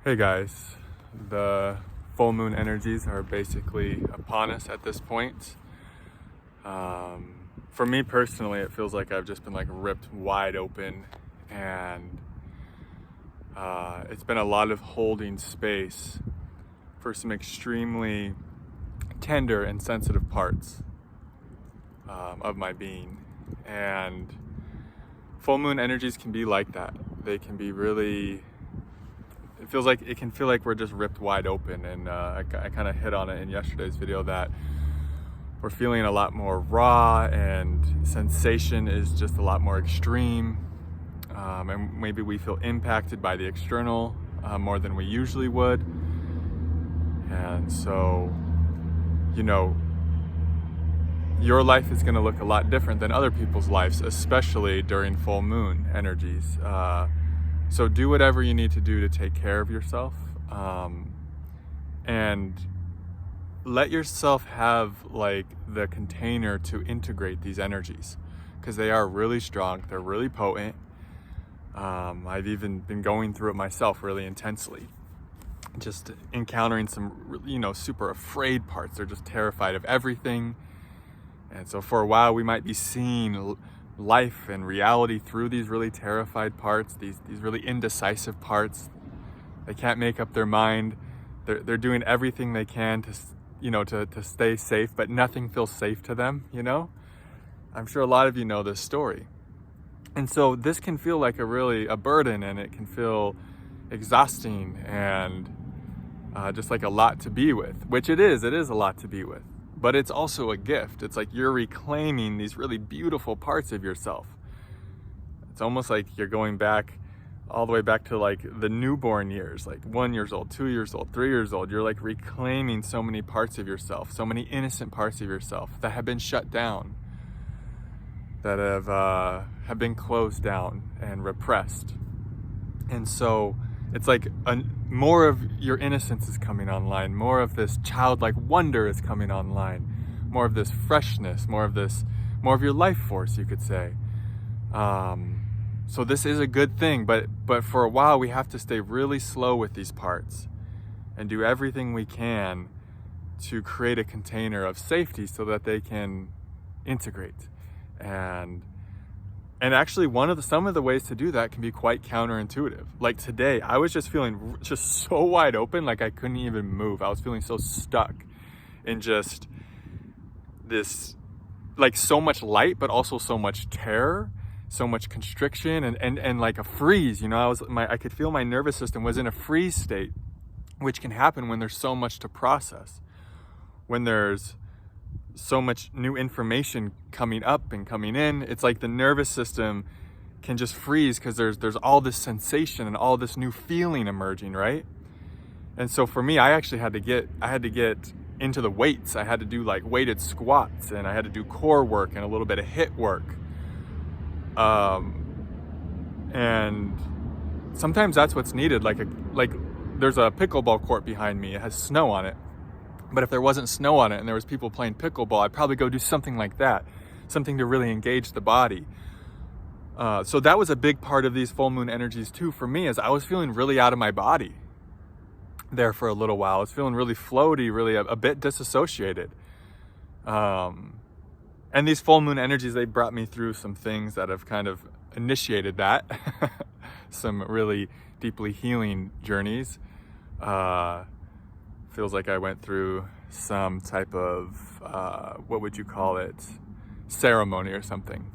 Hey guys, the full moon energies are basically upon us at this point. For me personally, it feels like I've just been like ripped wide open, and it's been a lot of holding space for some extremely tender and sensitive parts of my being. And full moon energies can be like that. They can be really, it can feel like we're just ripped wide open. And I kind of hit on it in yesterday's video that we're feeling a lot more raw, and sensation is just a lot more extreme. And maybe we feel impacted by the external more than we usually would. And so, your life is going to look a lot different than other people's lives, especially during full moon energies. So do whatever you need to do to take care of yourself, and let yourself have like the container to integrate these energies, because they are really strong, they're really potent. I've even been going through it myself really intensely, just encountering some super afraid parts. They're just terrified of everything. And so for a while we might be seeing life and reality through these really terrified parts, these really indecisive parts. They can't make up their mind. They're doing everything they can to stay safe, but nothing feels safe to them. I'm sure a lot of you know this story. And so this can feel like a burden, and it can feel exhausting, and just like a lot to be with, which it is a lot to be with. But it's also a gift. It's like you're reclaiming these really beautiful parts of yourself. It's almost like you're going back, all the way back to like the newborn years, like 1 year old, 2 years old, 3 years old. You're like reclaiming so many parts of yourself, so many innocent parts of yourself that have been shut down, that have been closed down and repressed. And so it's like more of your innocence is coming online, more of this childlike wonder is coming online, more of this freshness, more of your life force, you could say. So this is a good thing, but for a while we have to stay really slow with these parts and do everything we can to create a container of safety so that they can integrate. And actually some of the ways to do that can be quite counterintuitive. Like today, I was just feeling just so wide open, like I couldn't even move. I was feeling so stuck in just this, like so much light, but also so much terror, so much constriction, and like a freeze. I could feel my nervous system was in a freeze state, which can happen when there's so much to process, when there's so much new information coming up and coming in. It's like the nervous system can just freeze because there's all this sensation and all this new feeling emerging, right? And so for me, I actually had to get into the weights. I had to do like weighted squats, and I had to do core work and a little bit of HIIT work. And sometimes that's what's needed. Like there's a pickleball court behind me. It has snow on it. But if there wasn't snow on it and there was people playing pickleball, I'd probably go do something like that, something to really engage the body. So that was a big part of these full moon energies too for me, as I was feeling really out of my body there for a little while. I was feeling really floaty, really a bit disassociated. And these full moon energies, they brought me through some things that have kind of initiated that, some really deeply healing journeys. Feels like I went through some type of, what would you call it, ceremony or something.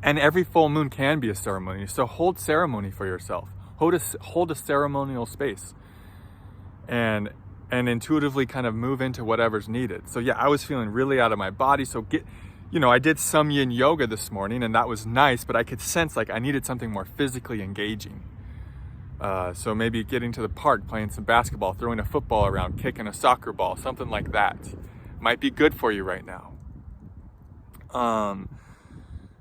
And every full moon can be a ceremony. So hold ceremony for yourself. Hold a ceremonial space. And intuitively kind of move into whatever's needed. So yeah, I was feeling really out of my body. So I did some yin yoga this morning, and that was nice, but I could sense like I needed something more physically engaging. So maybe getting to the park, playing some basketball, throwing a football around, kicking a soccer ball, something like that might be good for you right now.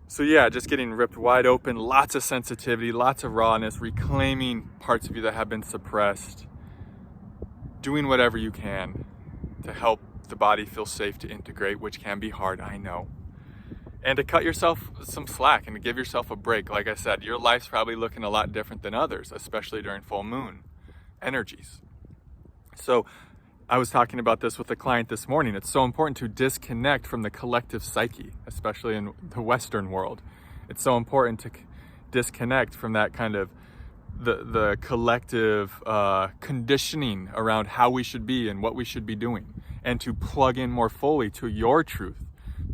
So yeah, just getting ripped wide open, lots of sensitivity, lots of rawness, reclaiming parts of you that have been suppressed, doing whatever you can to help the body feel safe to integrate, which can be hard, I know. And to cut yourself some slack and to give yourself a break. Like I said, your life's probably looking a lot different than others, especially during full moon. energies. So I was talking about this with a client this morning. It's so important to disconnect from the collective psyche, especially in the Western world. It's so important to disconnect from that kind of the collective conditioning around how we should be and what we should be doing, and to plug in more fully to your truth,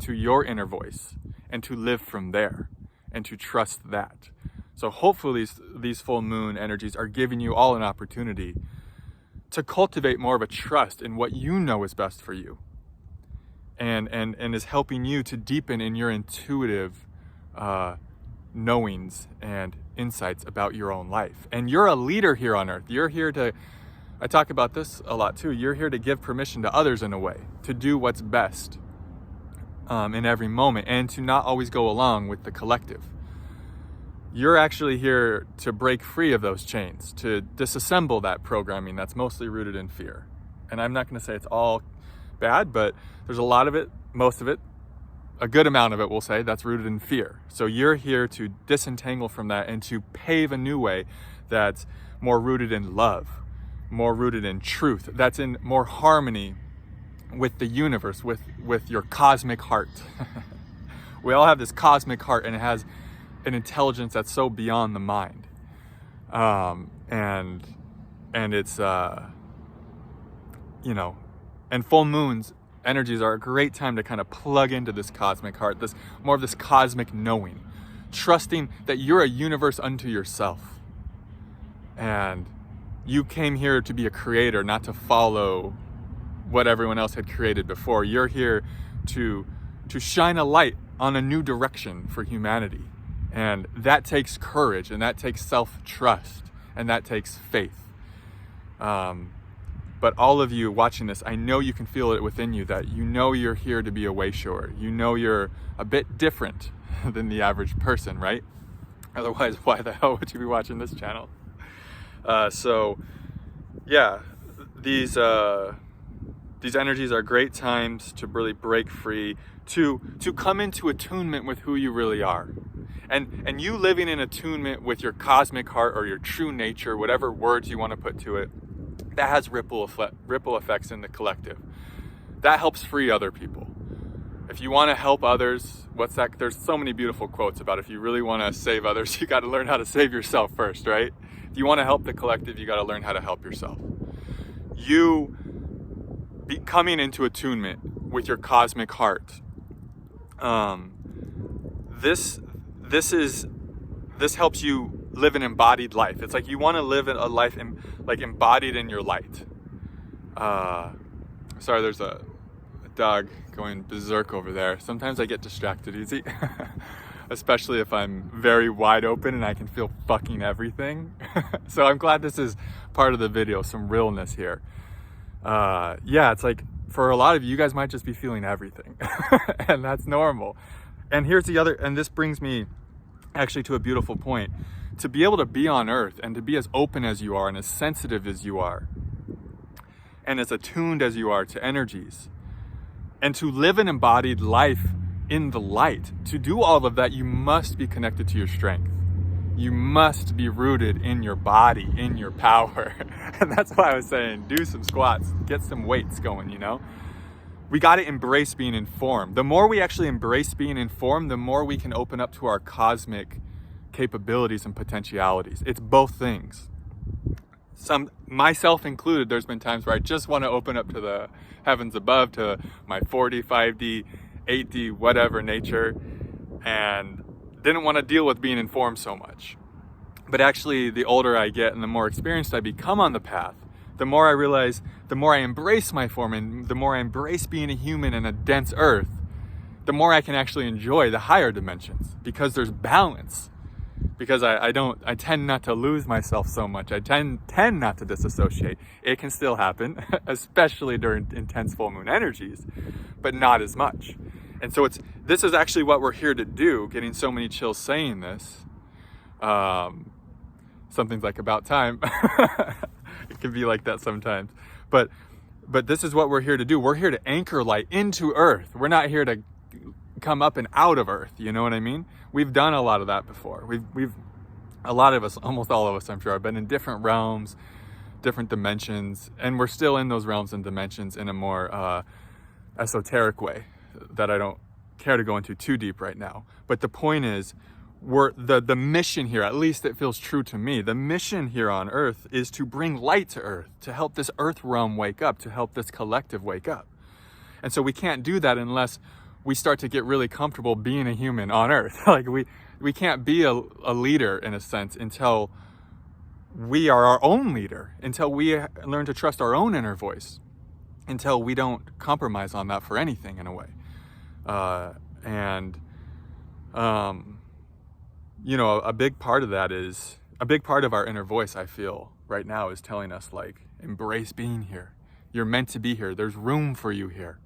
to your inner voice, and to live from there and to trust that. So hopefully these full moon energies are giving you all an opportunity to cultivate more of a trust in what you know is best for you, and is helping you to deepen in your intuitive knowings and insights about your own life. And you're a leader here on earth. You're here to, I talk about this a lot too, you're here to give permission to others in a way, to do what's best in every moment, and to not always go along with the collective. You're actually here to break free of those chains, to disassemble that programming that's mostly rooted in fear. And I'm not going to say it's all bad, but there's a lot of it, most of it, a good amount of it, we'll say, that's rooted in fear. So you're here to disentangle from that and to pave a new way that's more rooted in love, more rooted in truth, that's in more harmony with the universe, with your cosmic heart. We all have this cosmic heart, and it has an intelligence that's so beyond the mind. And it's, and full moons energies are a great time to kind of plug into this cosmic heart, this more of this cosmic knowing, trusting that you're a universe unto yourself. And you came here to be a creator, not to follow what everyone else had created before. You're here to shine a light on a new direction for humanity. And that takes courage, and that takes self-trust, and that takes faith. But all of you watching this, I know you can feel it within you, that you know you're here to be a way shower. You know you're a bit different than the average person, right? Otherwise, why the hell would you be watching this channel? So yeah, these energies are great times to really break free, to come into attunement with who you really are. And you living in attunement with your cosmic heart or your true nature, whatever words you want to put to it, that has ripple effects in the collective. That helps free other people. If you want to help others, what's that? There's so many beautiful quotes about if you really want to save others, you got to learn how to save yourself first, right? If you want to help the collective, you got to learn how to help yourself. You coming into attunement with your cosmic heart. This helps you live an embodied life. It's like you want to live a life like embodied in your light. Sorry, there's a dog going berserk over there. Sometimes I get distracted easy, especially if I'm very wide open and I can feel fucking everything. So I'm glad this is part of the video, some realness here. Yeah, it's like for a lot of you guys might just be feeling everything and that's normal. And here's the other, and this brings me actually to a beautiful point. To be able to be on earth and to be as open as you are and as sensitive as you are and as attuned as you are to energies, and to live an embodied life in the light, to do all of that, you must be connected to your strength. You must be rooted in your body, in your power. And that's why I was saying, do some squats, get some weights going, you know? We got to embrace being informed. The more we actually embrace being informed, the more we can open up to our cosmic capabilities and potentialities. It's both things. Myself included, there's been times where I just want to open up to the heavens above, to my 4D, 5D, 8D, whatever nature, and didn't want to deal with being informed so much. But actually, the older I get and the more experienced I become on the path, the more I realize, the more I embrace my form and the more I embrace being a human in a dense earth, the more I can actually enjoy the higher dimensions, because there's balance. Because I tend not to lose myself so much. I tend not to disassociate. It can still happen, especially during intense full moon energies, but not as much. And so this is actually what we're here to do, getting so many chills saying this. Something's like about time. It can be like that sometimes. But this is what we're here to do. We're here to anchor light into earth. We're not here to come up and out of earth, you know what I mean? We've done a lot of that before. We've a lot of us, almost all of us I'm sure, have been in different realms, different dimensions, and we're still in those realms and dimensions in a more esoteric way that I don't care to go into too deep right now. But the point is, the mission here, at least it feels true to me, the mission here on Earth is to bring light to Earth, to help this Earth realm wake up, to help this collective wake up. And so we can't do that unless we start to get really comfortable being a human on Earth. Like we can't be a leader in a sense until we are our own leader, until we learn to trust our own inner voice, until we don't compromise on that for anything in a way. You know, a big part of that is, a big part of our inner voice, I feel right now, is telling us, like, embrace being here. You're meant to be here. There's room for you here.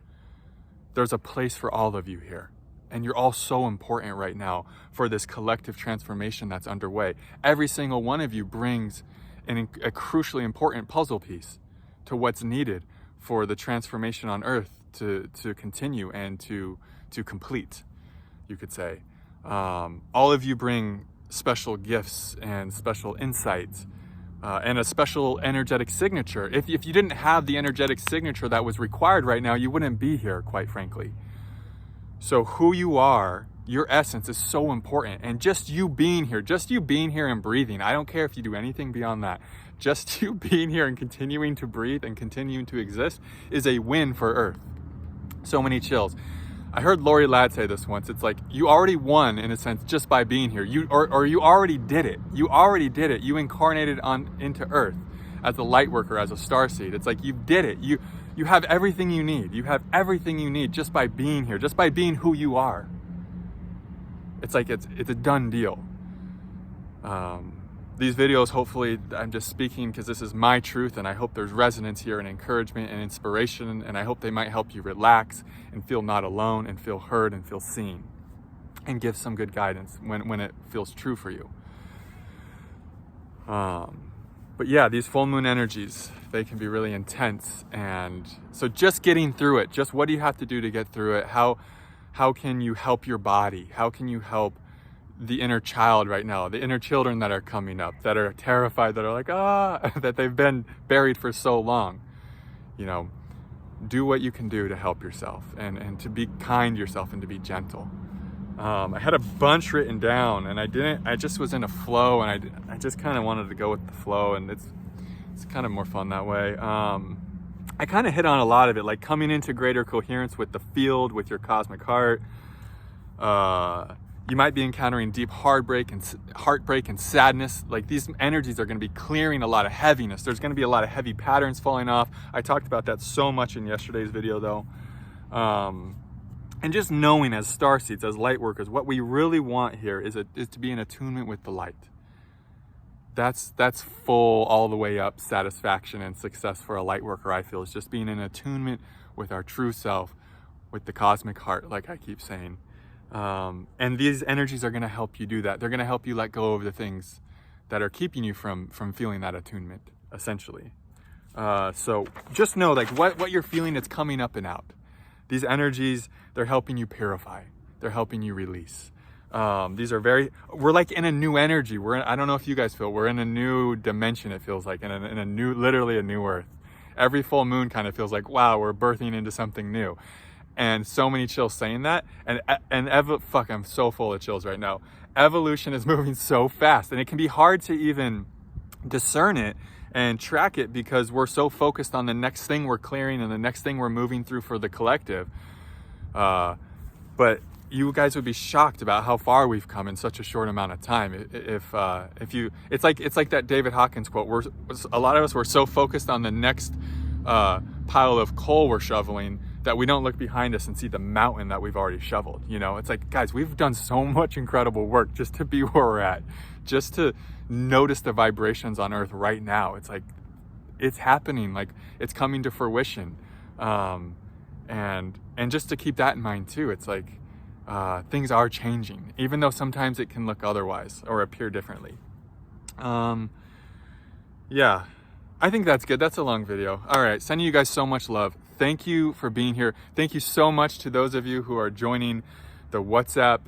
There's a place for all of you here. And you're all so important right now for this collective transformation that's underway. Every single one of you brings a crucially important puzzle piece to what's needed for the transformation on Earth to continue and to complete, you could say. All of you bring special gifts and special insights and a special energetic signature. If you didn't have the energetic signature that was required right now, you wouldn't be here, quite frankly. So who you are, your essence, is so important. And just you being here and breathing, I don't care if you do anything beyond that, just you being here and continuing to breathe and continuing to exist is a win for Earth. So many chills. I heard Lori Ladd say this once. It's like, you already won, in a sense, just by being here. You already did it. You already did it. You incarnated into Earth as a light worker, as a starseed. It's like, you did it. You have everything you need. You have everything you need just by being here, just by being who you are. It's like, it's a done deal. These videos, hopefully, I'm just speaking because this is my truth, and I hope there's resonance here and encouragement and inspiration, and I hope they might help you relax and feel not alone and feel heard and feel seen, and give some good guidance when it feels true for you. But yeah, these full moon energies, they can be really intense, and so just getting through it, just what do you have to do to get through it? How can you help your body? How can you help the inner child right now, the inner children that are coming up, that are terrified, that are like, that they've been buried for so long? You know, do what you can do to help yourself and to be kind to yourself and to be gentle. I had a bunch written down, and I just was in a flow, and I just kind of wanted to go with the flow, and it's kind of more fun that way. I kind of hit on a lot of it, like coming into greater coherence with the field, with your cosmic heart. You might be encountering deep heartbreak and sadness. Like, these energies are going to be clearing a lot of heaviness. There's going to be a lot of heavy patterns falling off. I talked about that so much in yesterday's video, though. And just knowing, as starseeds, as light workers, what we really want here is to be in attunement with the light. That's full all the way up satisfaction and success for a light worker, I feel. Is just being in attunement with our true self, with the cosmic heart, like I keep saying. And these energies are going to help you do that. They're going to help you let go of the things that are keeping you from feeling that attunement, essentially. So just know, like, what you're feeling, it's coming up and out. These energies, they're helping you purify. They're helping you release. We're like in a new energy. I don't know if you guys feel, we're in a new dimension, it feels like, in a new, literally a new Earth. Every full moon kind of feels like, wow, we're birthing into something new. And so many chills saying that, I'm so full of chills right now. Evolution is moving so fast, and it can be hard to even discern it and track it because we're so focused on the next thing we're clearing and the next thing we're moving through for the collective. But you guys would be shocked about how far we've come in such a short amount of time. It's like that David Hawkins quote. A lot of us were so focused on the next pile of coal we're shoveling that we don't look behind us and see the mountain that we've already shoveled. You know, it's like, guys, we've done so much incredible work just to be where we're at, just to notice the vibrations on Earth right now. It's like, it's happening, like it's coming to fruition. And just to keep that in mind too, it's like, things are changing, even though sometimes it can look otherwise or appear differently. Yeah, I think that's good. That's a long video. All right, sending you guys so much love. Thank you for being here. Thank you so much to those of you who are joining the WhatsApp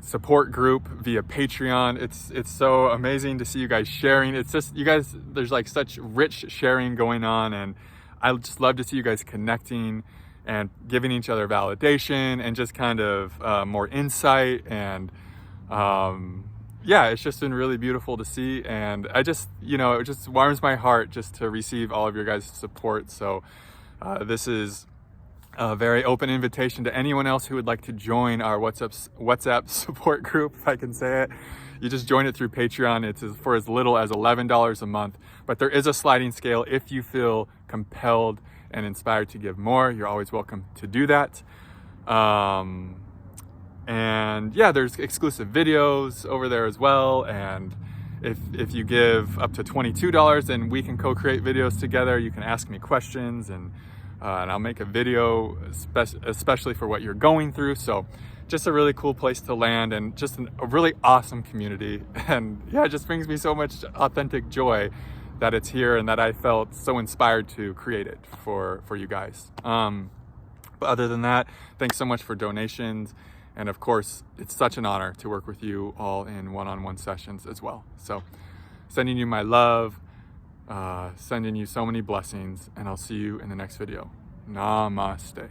support group via Patreon. It's so amazing to see you guys sharing. It's just, you guys, there's like such rich sharing going on, and I just love to see you guys connecting and giving each other validation and just kind of more insight. And yeah, it's just been really beautiful to see. And I just, you know, it just warms my heart just to receive all of your guys' support. So this is a very open invitation to anyone else who would like to join our WhatsApp support group, if I can say it. You just join it through Patreon. It's for as little as $11 a month, but there is a sliding scale. If you feel compelled and inspired to give more, you're always welcome to do that. And yeah, there's exclusive videos over there as well. And if you give up to $22, then we can co-create videos together. You can ask me questions, and I'll make a video especially for what you're going through. So just a really cool place to land, and just a really awesome community. And yeah, it just brings me so much authentic joy that it's here, and that I felt so inspired to create it for you guys. But other than that, thanks so much for donations. And of course, it's such an honor to work with you all in one-on-one sessions as well. So sending you my love, sending you so many blessings, and I'll see you in the next video. Namaste.